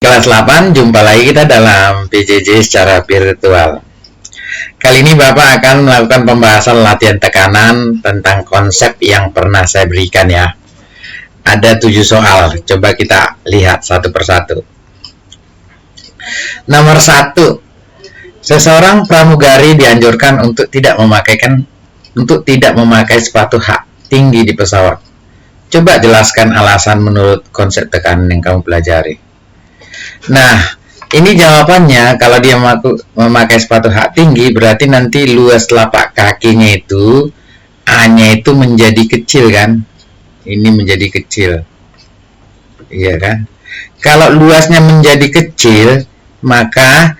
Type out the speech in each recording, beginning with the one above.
Kelas 8, jumpa lagi kita dalam PJJ secara virtual. Kali ini Bapak akan melakukan pembahasan latihan tekanan tentang konsep yang pernah saya berikan ya. Ada 7 soal, coba kita lihat satu persatu. Nomor 1, seseorang pramugari dianjurkan untuk tidak memakai sepatu hak tinggi di pesawat. Coba jelaskan alasan menurut konsep tekanan yang kamu pelajari. Nah, ini jawabannya. Kalau dia memakai sepatu hak tinggi, berarti nanti luas telapak kakinya itu, A-nya itu menjadi kecil kan? Ini menjadi kecil. Iya kan? Kalau luasnya menjadi kecil, maka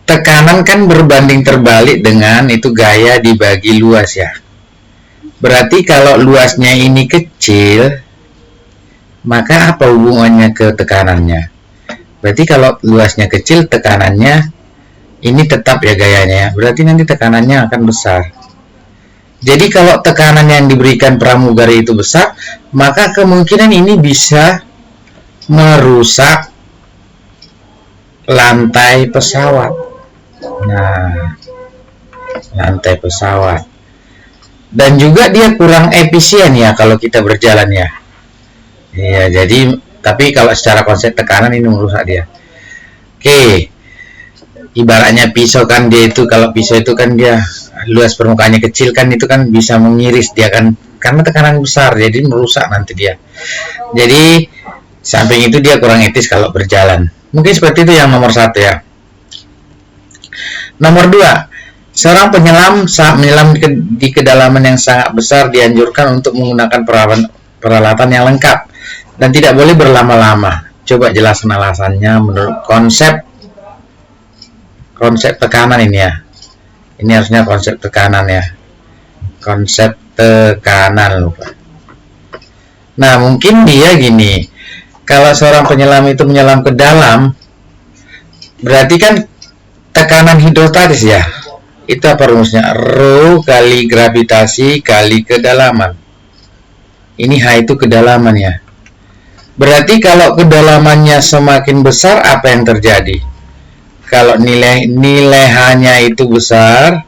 tekanan kan berbanding terbalik dengan itu gaya dibagi luas ya. Berarti kalau luasnya ini kecil, maka apa hubungannya ke tekanannya? Berarti kalau luasnya kecil, tekanannya ini tetap ya gayanya. Berarti nanti tekanannya akan besar. Jadi kalau tekanan yang diberikan pramugari itu besar, maka kemungkinan ini bisa merusak lantai pesawat. Nah, lantai pesawat. Dan juga dia kurang efisien ya kalau kita berjalan ya. Iya, jadi tapi kalau secara konsep tekanan ini merusak dia. Oke. Ibaratnya pisau kan, dia itu kalau pisau itu kan dia luas permukaannya kecil kan, itu kan bisa mengiris dia kan karena tekanan besar, jadi merusak nanti dia. Jadi samping itu dia kurang etis kalau berjalan. Mungkin seperti itu yang nomor 1 ya. Nomor 2, seorang penyelam saat menyelam di kedalaman yang sangat besar dianjurkan untuk menggunakan peralatan yang lengkap dan tidak boleh berlama-lama. Coba jelaskan alasannya menurut konsep tekanan ini ya. Ini harusnya konsep tekanan ya. Konsep tekanan lupa. Nah, mungkin dia gini. Kalau seorang penyelam itu menyelam ke dalam, berarti kan tekanan hidrostatis ya. Itu apa rumusnya? Rho kali gravitasi kali kedalaman. Ini H itu kedalaman ya. Berarti kalau kedalamannya semakin besar, apa yang terjadi? Kalau nilai H-nya itu besar,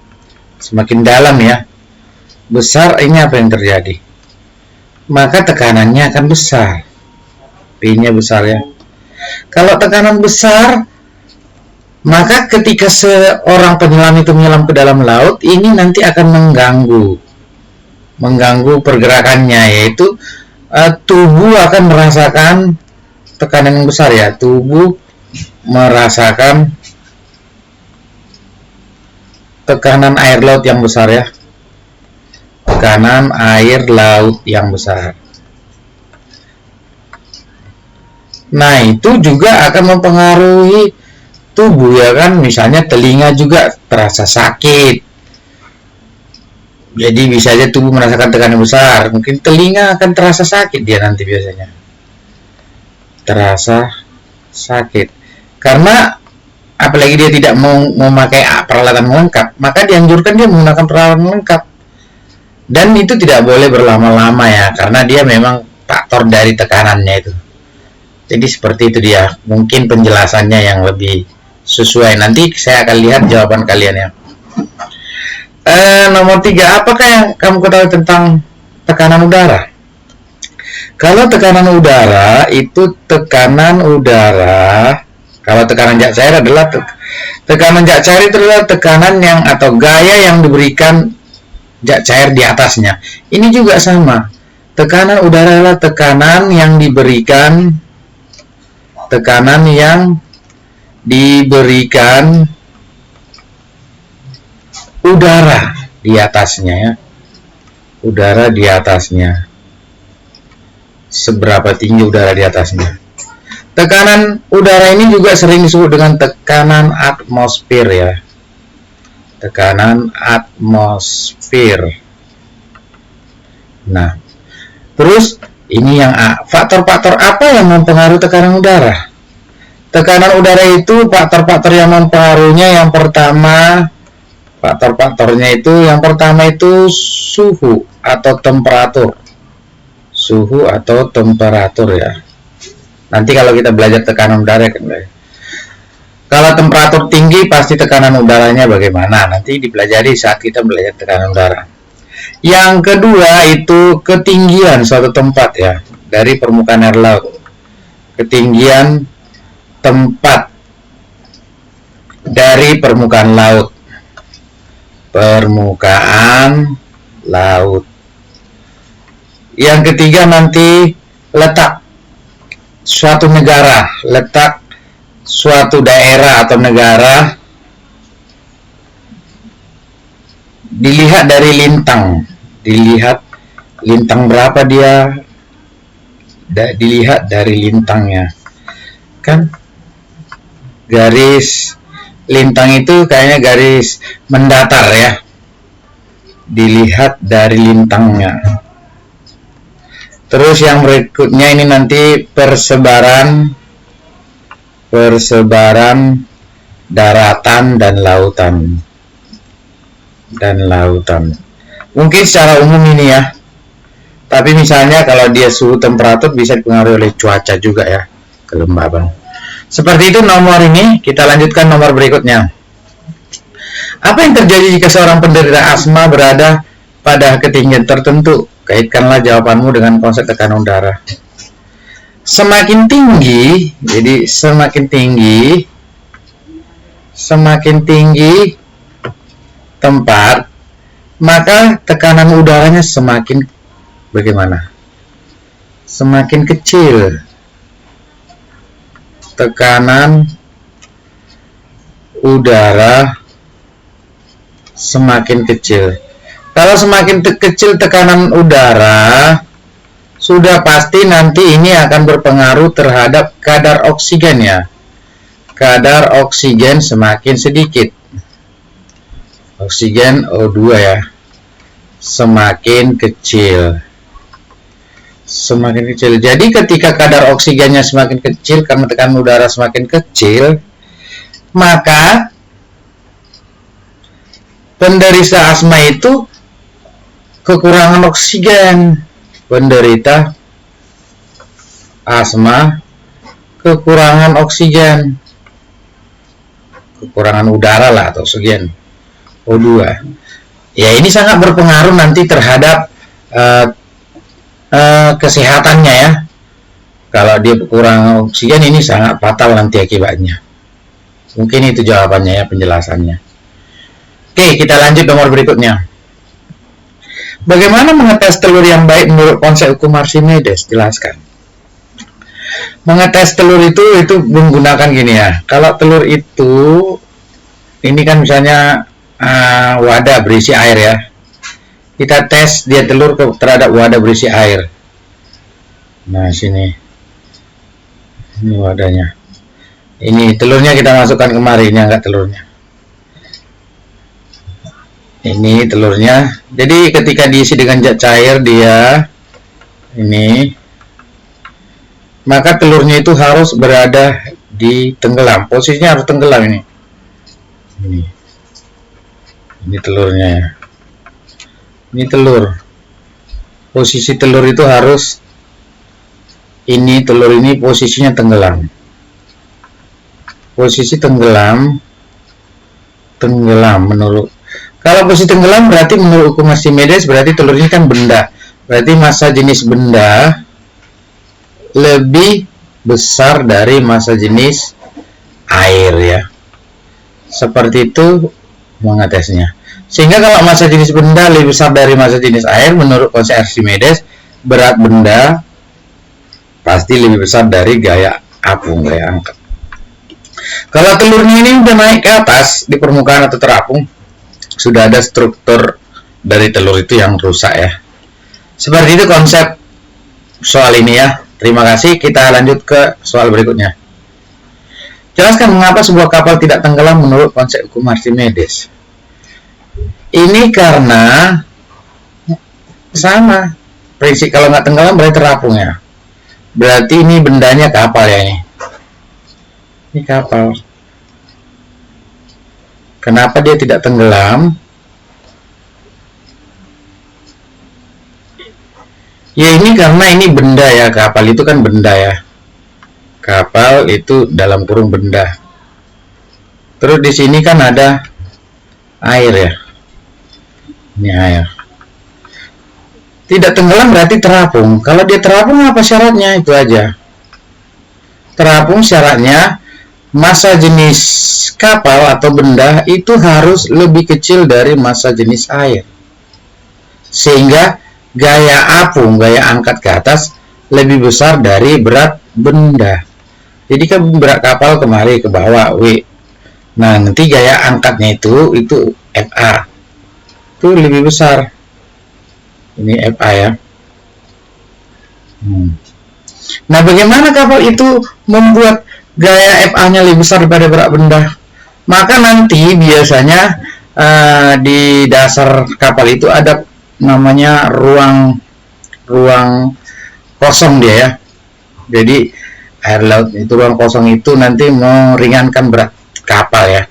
semakin dalam ya. Besar, ini apa yang terjadi? Maka tekanannya akan besar. P-nya besar ya. Kalau tekanan besar, maka ketika seorang penyelam itu menyelam ke dalam laut, ini nanti akan mengganggu pergerakannya, yaitu tubuh akan merasakan tekanan yang besar ya. Tubuh merasakan tekanan air laut yang besar ya. Tekanan air laut yang besar. Nah, itu juga akan mempengaruhi tubuh ya kan, misalnya telinga juga terasa sakit. Jadi bisa aja tubuh merasakan tekanan besar, mungkin telinga akan terasa sakit dia nanti biasanya. Terasa sakit. Karena apalagi dia tidak mau memakai peralatan lengkap, maka dianjurkan dia menggunakan peralatan lengkap. Dan itu tidak boleh berlama-lama ya, karena dia memang faktor dari tekanannya itu. Jadi seperti itu dia, mungkin penjelasannya yang lebih sesuai. Nanti saya akan lihat jawaban kalian ya. Nomor 3, apakah yang kamu ketahui tentang tekanan udara? Kalau tekanan udara itu kalau tekanan jak cair adalah tekanan jak cair itu adalah tekanan yang atau gaya yang diberikan jak cair di atasnya. Ini juga sama. Tekanan udara adalah tekanan yang diberikan udara di atasnya ya. Udara di atasnya. Seberapa tinggi udara di atasnya. Tekanan udara ini juga sering disebut dengan tekanan atmosfer ya. Tekanan atmosfer. Nah, terus ini yang A. Faktor-faktor apa yang mempengaruhi tekanan udara? Tekanan udara itu faktor-faktor yang mempengaruhinya yang pertama suhu atau temperatur. Suhu atau temperatur ya. Nanti kalau kita belajar tekanan udara kan, kalau temperatur tinggi pasti tekanan udaranya bagaimana, nanti dipelajari saat kita belajar tekanan udara. Yang kedua itu ketinggian suatu tempat ya, dari permukaan air laut. Ketinggian tempat dari permukaan laut. Permukaan laut. Yang ketiga nanti letak suatu negara, letak suatu daerah atau negara dilihat dari lintang, dilihat lintang berapa dia, dilihat dari lintangnya kan. Garis lintang itu kayaknya garis mendatar ya, dilihat dari lintangnya. Terus yang berikutnya ini nanti persebaran daratan dan lautan. Mungkin secara umum ini ya, tapi misalnya kalau dia suhu temperatur bisa dipengaruhi oleh cuaca juga ya, kelembaban. Seperti itu nomor ini. Kita lanjutkan nomor berikutnya. Apa yang terjadi jika seorang penderita asma berada pada ketinggian tertentu? Kaitkanlah jawabanmu dengan konsep tekanan udara. Semakin tinggi, jadi semakin tinggi tempat, maka tekanan udaranya semakin bagaimana? Semakin kecil. Tekanan udara semakin kecil. Kalau semakin kecil tekanan udara, sudah pasti nanti ini akan berpengaruh terhadap kadar oksigen ya. Kadar oksigen semakin sedikit. Oksigen O2 ya, semakin kecil. Semakin kecil. Jadi ketika kadar oksigennya semakin kecil karena tekanan udara semakin kecil, maka penderita asma itu kekurangan oksigen. Penderita asma kekurangan oksigen, kekurangan udara lah atau oksigen O2 ya. Ini sangat berpengaruh nanti terhadap kesehatannya ya. Kalau dia kekurangan oksigen ini sangat fatal nanti akibatnya. Mungkin itu jawabannya ya, penjelasannya. Oke, kita lanjut nomor berikutnya. Bagaimana mengetes telur yang baik menurut konsep hukum Archimedes? Jelaskan. Mengetes telur itu menggunakan gini ya. Kalau telur itu, ini kan misalnya wadah berisi air ya. Kita tes dia telur terhadap wadah berisi air. Nah sini, ini wadahnya. Ini telurnya kita masukkan kemari, ini angkat telurnya. Ini telurnya. Jadi ketika diisi dengan zat cair dia ini, maka telurnya itu harus berada di tenggelam. Posisinya harus tenggelam ini. Ini telurnya ya. Ini telur. Posisi telur itu harus ini, telur ini posisinya tenggelam. Posisi tenggelam menurut, kalau posisi tenggelam berarti menurut hukum Archimedes berarti telurnya kan benda. Berarti massa jenis benda lebih besar dari massa jenis air ya. Seperti itu mengetesnya. Sehingga kalau massa jenis benda lebih besar dari massa jenis air, menurut konsep Archimedes, berat benda pasti lebih besar dari gaya apung, gaya angkat. Kalau telurnya ini udah naik ke atas di permukaan atau terapung, sudah ada struktur dari telur itu yang rusak ya. Seperti itu konsep soal ini ya. Terima kasih. Kita lanjut ke soal berikutnya. Jelaskan mengapa sebuah kapal tidak tenggelam menurut konsep hukum Archimedes. Ini karena sama prinsip, kalau nggak tenggelam berarti terapung ya. Berarti ini bendanya kapal ya ini. Ini kapal. Kenapa dia tidak tenggelam? Ya ini karena ini benda ya, kapal itu kan benda ya. kapal itu dalam kurung benda. Terus di sini kan ada air ya. Ini air. Tidak tenggelam berarti terapung. Kalau dia terapung apa syaratnya? Itu aja. Terapung syaratnya massa jenis kapal atau benda itu harus lebih kecil dari massa jenis air. Sehingga gaya apung, gaya angkat ke atas lebih besar dari berat benda. Jadi kan berat kapal kemari ke bawah W. Nah, nanti gaya angkatnya itu FA. Itu lebih besar. Ini FA ya. Nah, bagaimana kapal itu membuat gaya FA-nya lebih besar daripada berat benda? Maka nanti biasanya di dasar kapal itu ada namanya ruang kosong dia ya. Jadi air laut itu, ruang kosong itu nanti meringankan berat kapal ya.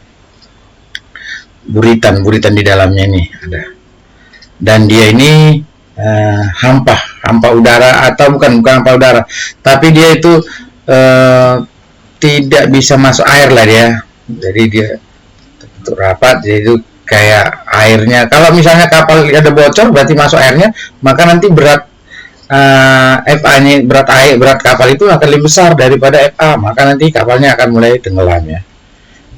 Buritan di dalamnya ini ada. Dan dia ini hampa udara, atau bukan hampa udara, tapi dia itu tidak bisa masuk air lah dia. Jadi dia tertutup rapat, jadi itu kayak airnya. Kalau misalnya kapal ada bocor berarti masuk airnya, maka nanti berat FA-nya, berat kapal itu akan lebih besar daripada FA, maka nanti kapalnya akan mulai tenggelam ya.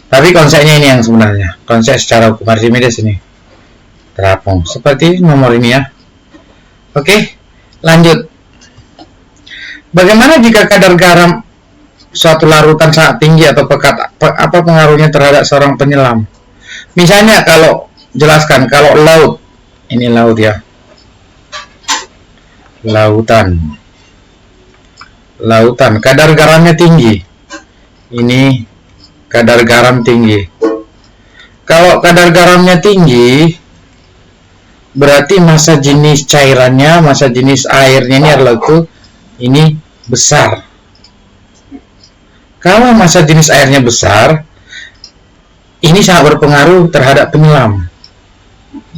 Tapi konsepnya ini yang sebenarnya, konsep secara hukum Archimedes ini terapung seperti nomor ini ya. Oke, lanjut. Bagaimana jika kadar garam suatu larutan sangat tinggi atau pekat? Apa pengaruhnya terhadap seorang penyelam? Misalnya kalau jelaskan, kalau laut, ini laut ya, lautan, kadar garamnya tinggi. Ini kadar garam tinggi. Kalau kadar garamnya tinggi, berarti massa jenis cairannya, massa jenis airnya ini adalah ini besar. Kalau massa jenis airnya besar, ini sangat berpengaruh terhadap penyelam.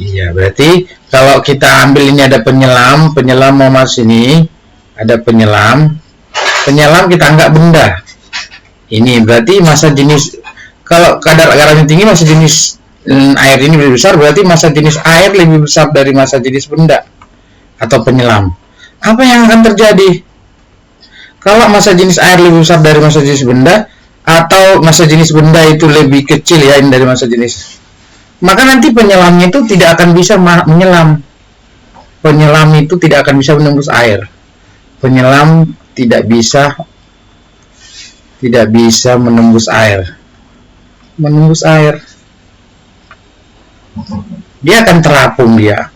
Iya, berarti kalau kita ambil ini ada penyelam mau masuk sini, ada penyelam kita anggap benda. Ini berarti massa jenis, kalau kadar garamnya tinggi, massa jenis air ini lebih besar, berarti massa jenis air lebih besar dari massa jenis benda atau penyelam. Apa yang akan terjadi? Kalau massa jenis air lebih besar dari massa jenis benda, atau massa jenis benda itu lebih kecil ya ini dari massa jenis, maka nanti penyelamnya itu tidak akan bisa menyelam. Penyelam itu tidak akan bisa menembus air. Penyelam tidak bisa menembus air. Dia akan terapung dia.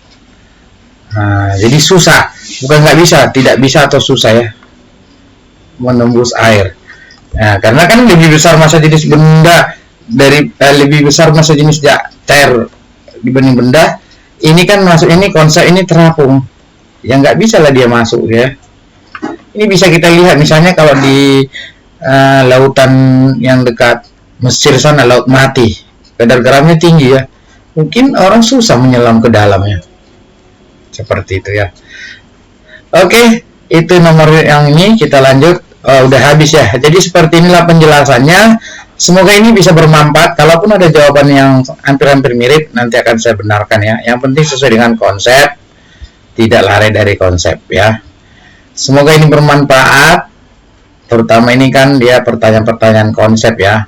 Nah, jadi susah. Bukan nggak bisa, tidak bisa atau susah ya menembus air. Nah, karena kan lebih besar massa jenis benda dari lebih besar massa jenis cair dibanding benda. Ini kan masuk, ini konsep ini terapung. Ya nggak bisa lah dia masuk ya. Ini bisa kita lihat misalnya kalau di lautan yang dekat Mesir sana, Laut Mati, kadar garamnya tinggi ya. Mungkin orang susah menyelam ke dalamnya. Seperti itu ya. Oke, itu nomor yang ini kita lanjut. Udah habis ya. Jadi seperti inilah penjelasannya. Semoga ini bisa bermanfaat. Kalaupun ada jawaban yang hampir-hampir mirip, nanti akan saya benarkan ya. Yang penting sesuai dengan konsep, tidak lari dari konsep ya. Semoga ini bermanfaat. Terutama ini kan dia pertanyaan-pertanyaan konsep ya.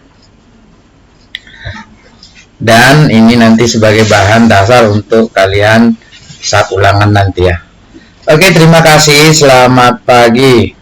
Dan ini nanti sebagai bahan dasar untuk kalian saat ulangan nanti ya. Oke, terima kasih. Selamat pagi.